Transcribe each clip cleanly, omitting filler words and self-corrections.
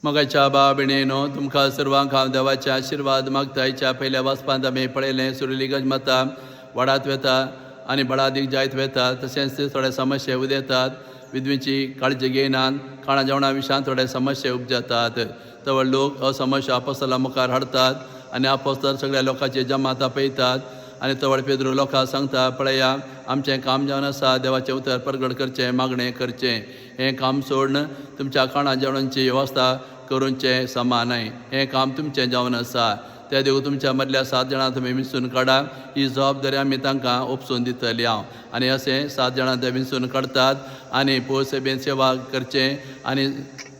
मगाच्या बाबिणेनो तुमकां सर्वांक हांव देवाचे आशिर्वाद मागतायच्या पयल्या वचपांत आमी पळयलें सुरिली गजमतां वाडत वेता आनी बडादीक जायत वेतात. तशेंच थोडे समस्या उदेतात. विधवेची काळजी घेयनात. खाणा जेवणा विशयान थोडे समस्या उपजातात. तवळ लोक हो समस्या आपोस्तला मुखार हाडतात आनी आपोस्तल सगळ्या लोकांची जमात आपयतात. आनी तवळ पेद्रू लोकांक सांगता, पळया आमचें काम जावन आसा, देवाचें उतर परगट करचें, मागणें करचें. हें काम सोडून तुमच्या खाणा जेवणांची वेवस्था करूंचें समानाय. हें काम तुमचें जावन आसा. त्या देखून तुमच्या मदल्या 7 जाणां तुमी विंचून काडा. ही जबाबदारी आमी तांकां ओपसून दितली हांव. आनी अशें 7 जाणां ते विंचून काडतात आनी पौसेबेन सेवा करचें आनी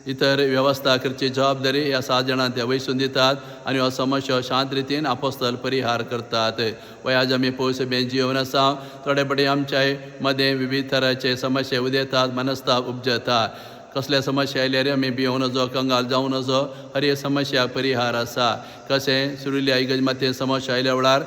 इतर वेवस्था करची जबाबदारी ह्या 7 जाणां ते वयसून दितात आनी हो समस्या शांत रितीन आपोस्तल परिहार करतात. आज आमी पौसेबेन जिवन आसा. थोडे पटी आमच्या मदें विविध तरांचे समस्या उदेतात, मनस्ताप उपजता. कसल्या समस्या आयल्यार आमी भिवूं नजो, कंगाल जावं नजो. हर एक समस्या परिहार आसा. कशें सुरिल्ल्या इगर्जेमांत समस्या आयल्या वेळार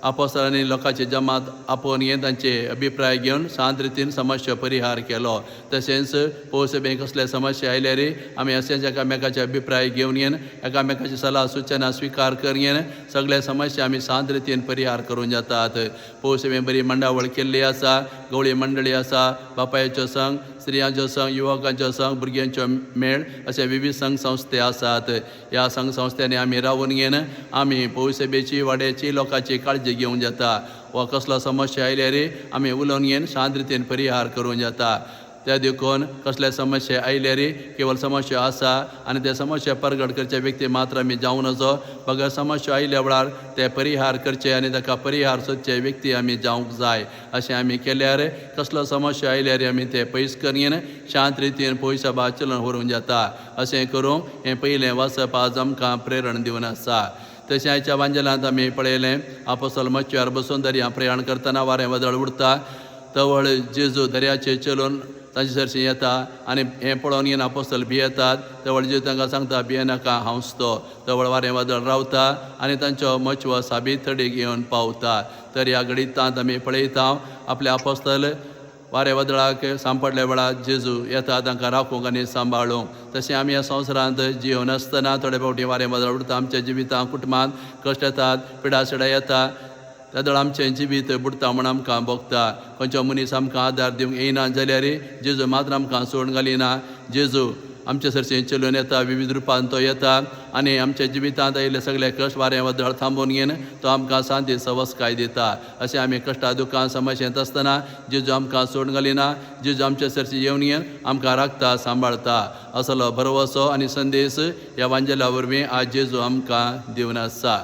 आपोस्तलांनी लोकांची जमात आपोवन हे तांचे अभिप्राय घेवन शांत रितीन समस्या परिहार केलो. तशेंच पौसेबेन कसले समस्या आयल्यार आमी अशेंच एकामेकाचे अभिप्राय घेवन येवन एकामेकाची सल्ला सुचना स्विकार करून सगळे समस्या आमी शांत रितीन परिहार करूं जातात. पौसेबेन बरी मंडावळ केल्ली आसा, गवळी मंडळी आसा, बापायचो संघ, स्त्रियांचो संघ, युवकांचो संघ, भुरग्यांचो मेळ अशे विविध संघ संस्थे आसात. ह्या संघ संस्थांनी आमी रावून घेवन आमी पौसेबेची वाड्याची लोकांची काळजी घेवं जाता. वा कसलो समस्या आयल्यार आमी उलोवन घेवन शांत रितीन परिहार करूं जाता. त्या देखून कसले समस्या आयल्यार केवळ समस्या आसा आनी ते समस्या परगट करचे व्यक्ती मात्र आमी जावं नजो. बगर समस्या आयल्या वेळार ते परिहार करचे आनी ताका परिहार सोदचे व्यक्ती आमी जावंक जाय. अशें आमी केल्यार कसलो समस्या आयल्यार आमी ते पयस करून शांत रितीन पयसा चलून व्हरूंक जाता. अशें करूंक हें पयलें वचप आज आमकां प्रेरण दिवन आसा. तशें आयच्या वांजेलांत आमी पळयलें आपोस्तल मच्छ्यार बसून दर्या प्रयाण करतना वारें वदळ उडटा. तवळ जेजू दर्याचेर चलून तांचे सरशी येता आनी हें पळोवन येवन आपोस्तल भियेतात. तवळ जेजू तांकां सांगता, भियेनाका, हांवच तो. तवळ वारें वदळ रावता आनी तांचो मच्छव साबीत थडीक येवन पावता. तर ह्या घडींतांत आमी पळयता आपले आपोस्तल वारें वदळाक सांपडल्या वेळार जेजू येता तांकां राखूंक आनी सांबाळूंक. तशें आमी ह्या संवसारांत जिवन आसतना थोडे फावटी वारें वदळ उडटा. आमच्या जिवितांत कुटुंबांत कश्ट येतात, पिडासडां येता. तेदळ आमचें जिवीत बुडटा म्हूण आमकां भोगता. खंयचो मनीस आमकां आदार दिवंक येयना जाल्यार जेजू मात्र आमकां सोडून घालिना. जेजू आमचे सरशें चलून येता, विविध रुपान तो येता आनी आमच्या जिवितांत आयिल्ले सगळे कश्ट वारें वदळ थांबोवन घेवन तो आमकां शांती सवस्काय दिता. अशें आमी कश्टा दुखां समस्येंत आसतना जेजू आमकां सोडून घालिना. जेजू आमचे सरशी येवन येवन आमकां राखता, सांबाळटा. असलो भरवसो आनी संदेश ह्या वांजेला वरवीं आज जेजू आमकां दिवन आसा.